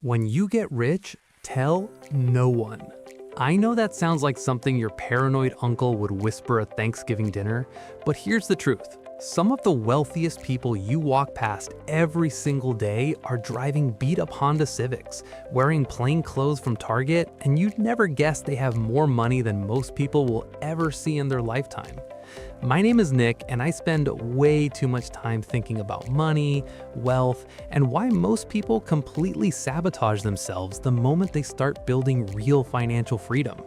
When you get rich, tell no one. I know that sounds like something your paranoid uncle would whisper at Thanksgiving dinner, but here's the truth. Some of the wealthiest people you walk past every single day are driving beat-up Honda Civics, wearing plain clothes from Target, and you'd never guess they have more money than most people will ever see in their lifetime. My name is Nick, and I spend way too much time thinking about money, wealth, and why most people completely sabotage themselves the moment they start building real financial freedom.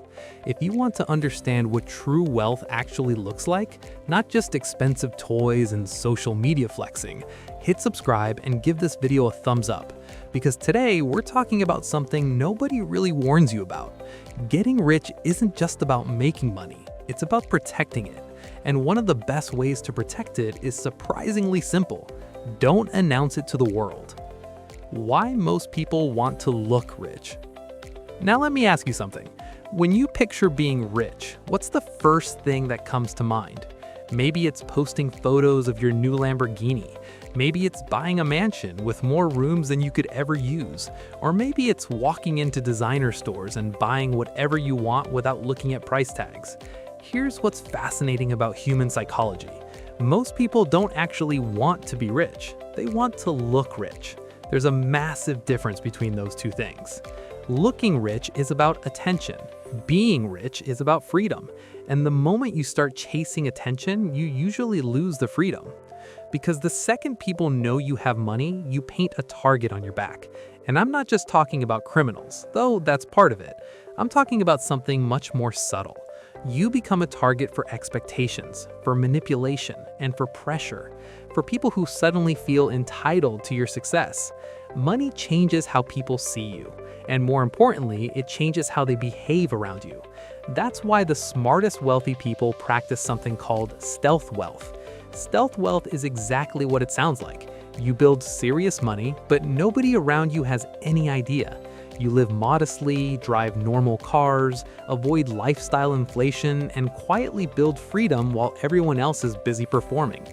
If you want to understand what true wealth actually looks like, not just expensive toys and social media flexing, hit subscribe and give this video a thumbs up. Because today we're talking about something nobody really warns you about. Getting rich isn't just about making money, it's about protecting it. And one of the best ways to protect it is surprisingly simple. Don't announce it to the world. Why most people want to look rich? Now let me ask you something. When you picture being rich, what's the first thing that comes to mind? Maybe it's posting photos of your new Lamborghini. Maybe it's buying a mansion with more rooms than you could ever use. Or maybe it's walking into designer stores and buying whatever you want without looking at price tags. Here's what's fascinating about human psychology. Most people don't actually want to be rich. They want to look rich. There's a massive difference between those two things. Looking rich is about attention. Being rich is about freedom. And the moment you start chasing attention, you usually lose the freedom. Because the second people know you have money, you paint a target on your back. And I'm not just talking about criminals, though that's part of it. I'm talking about something much more subtle. You become a target for expectations, for manipulation, and for pressure, for people who suddenly feel entitled to your success. Money changes how people see you, and more importantly, it changes how they behave around you. That's why the smartest wealthy people practice something called stealth wealth. Stealth wealth is exactly what it sounds like. You build serious money, but nobody around you has any idea. You live modestly, drive normal cars, avoid lifestyle inflation, and quietly build freedom while everyone else is busy performing.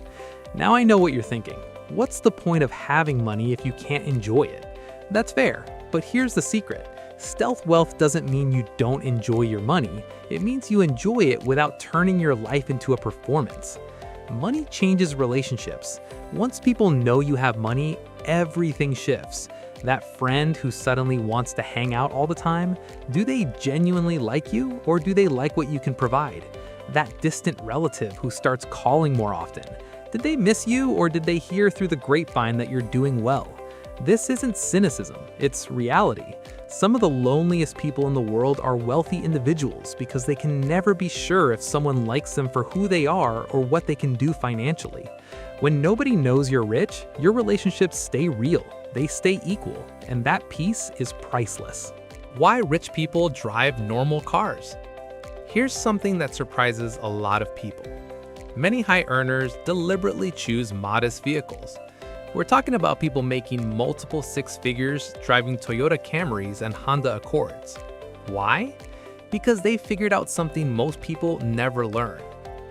Now I know what you're thinking. What's the point of having money if you can't enjoy it? That's fair, but here's the secret. Stealth wealth doesn't mean you don't enjoy your money. It means you enjoy it without turning your life into a performance. Money changes relationships. Once people know you have money, everything shifts. That friend who suddenly wants to hang out all the time, do they genuinely like you or do they like what you can provide? That distant relative who starts calling more often, did they miss you or did they hear through the grapevine that you're doing well? This isn't cynicism, it's reality. Some of the loneliest people in the world are wealthy individuals because they can never be sure if someone likes them for who they are or what they can do financially. When nobody knows you're rich, your relationships stay real. They stay equal, and that peace is priceless. Why rich people drive normal cars? Here's something that surprises a lot of people. Many high earners deliberately choose modest vehicles. We're talking about people making multiple six figures driving Toyota Camrys and Honda Accords. Why? Because they figured out something most people never learn.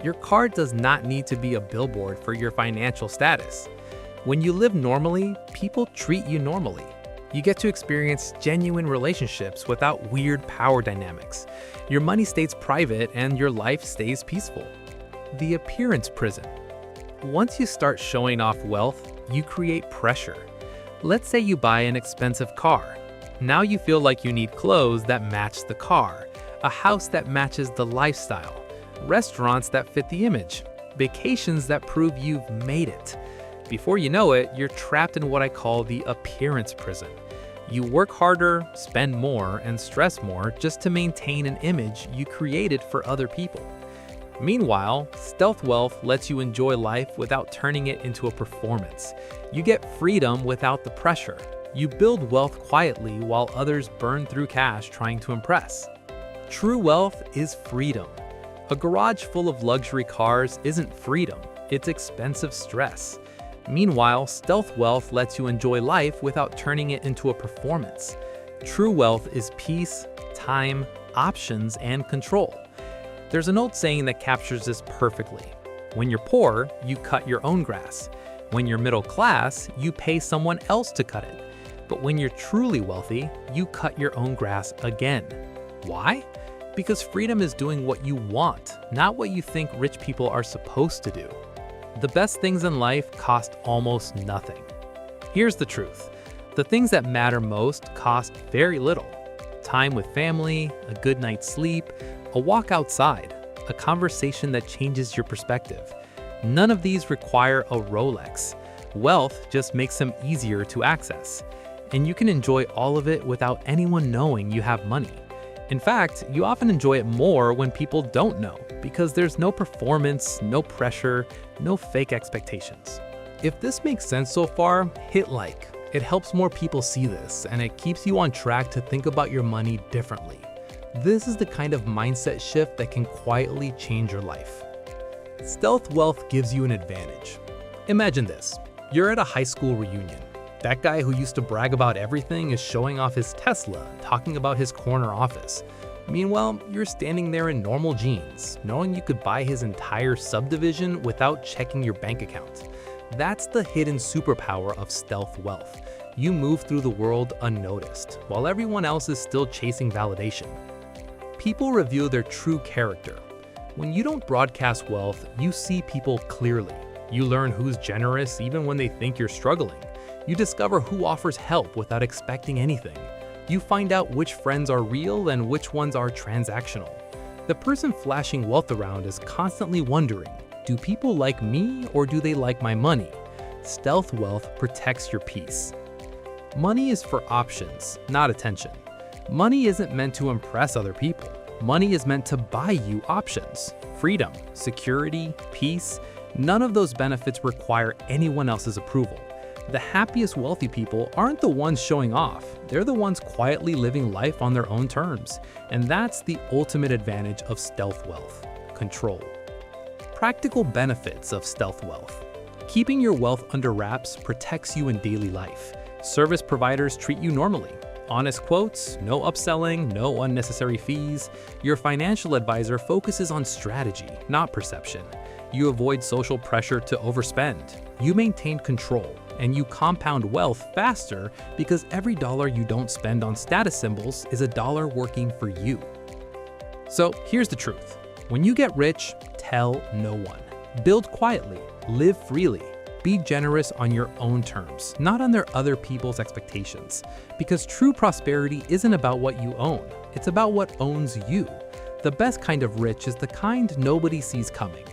Your car does not need to be a billboard for your financial status. When you live normally, people treat you normally. You get to experience genuine relationships without weird power dynamics. Your money stays private and your life stays peaceful. The appearance prison. Once you start showing off wealth, you create pressure. Let's say you buy an expensive car. Now you feel like you need clothes that match the car, a house that matches the lifestyle, restaurants that fit the image, vacations that prove you've made it. Before you know it, you're trapped in what I call the appearance prison. You work harder, spend more, and stress more just to maintain an image you created for other people. Meanwhile, stealth wealth lets you enjoy life without turning it into a performance. You get freedom without the pressure. You build wealth quietly while others burn through cash trying to impress. True wealth is freedom. A garage full of luxury cars isn't freedom, it's expensive stress. Meanwhile, stealth wealth lets you enjoy life without turning it into a performance. True wealth is peace, time, options, and control. There's an old saying that captures this perfectly. When you're poor, you cut your own grass. When you're middle class, you pay someone else to cut it. But when you're truly wealthy, you cut your own grass again. Why? Because freedom is doing what you want, not what you think rich people are supposed to do. The best things in life cost almost nothing. Here's the truth. The things that matter most cost very little. Time with family, a good night's sleep, a walk outside, a conversation that changes your perspective. None of these require a Rolex. Wealth just makes them easier to access. And you can enjoy all of it without anyone knowing you have money. In fact, you often enjoy it more when people don't know, because there's no performance, no pressure, no fake expectations. If this makes sense so far, hit like. It helps more people see this, and it keeps you on track to think about your money differently. This is the kind of mindset shift that can quietly change your life. Stealth wealth gives you an advantage. Imagine this. You're at a high school reunion. That guy who used to brag about everything is showing off his Tesla, talking about his corner office. Meanwhile, you're standing there in normal jeans, knowing you could buy his entire subdivision without checking your bank account. That's the hidden superpower of stealth wealth. You move through the world unnoticed, while everyone else is still chasing validation. People reveal their true character. When you don't broadcast wealth, you see people clearly. You learn who's generous even when they think you're struggling. You discover who offers help without expecting anything. You find out which friends are real and which ones are transactional. The person flashing wealth around is constantly wondering, do people like me or do they like my money? Stealth wealth protects your peace. Money is for options, not attention. Money isn't meant to impress other people. Money is meant to buy you options. Freedom, security, peace, none of those benefits require anyone else's approval. The happiest wealthy people aren't the ones showing off. They're the ones quietly living life on their own terms. And that's the ultimate advantage of stealth wealth: control. Practical benefits of stealth wealth. Keeping your wealth under wraps protects you in daily life. Service providers treat you normally. Honest quotes, no upselling, no unnecessary fees. Your financial advisor focuses on strategy, not perception. You avoid social pressure to overspend. You maintain control, and you compound wealth faster because every dollar you don't spend on status symbols is a dollar working for you. So here's the truth. When you get rich, tell no one. Build quietly, live freely. Be generous on your own terms, not on their other people's expectations. Because true prosperity isn't about what you own, it's about what owns you. The best kind of rich is the kind nobody sees coming.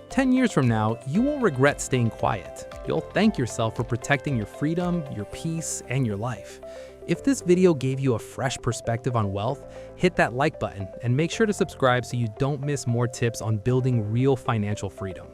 10 years from now, you won't regret staying quiet. You'll thank yourself for protecting your freedom, your peace, and your life. If this video gave you a fresh perspective on wealth, hit that like button and make sure to subscribe so you don't miss more tips on building real financial freedom.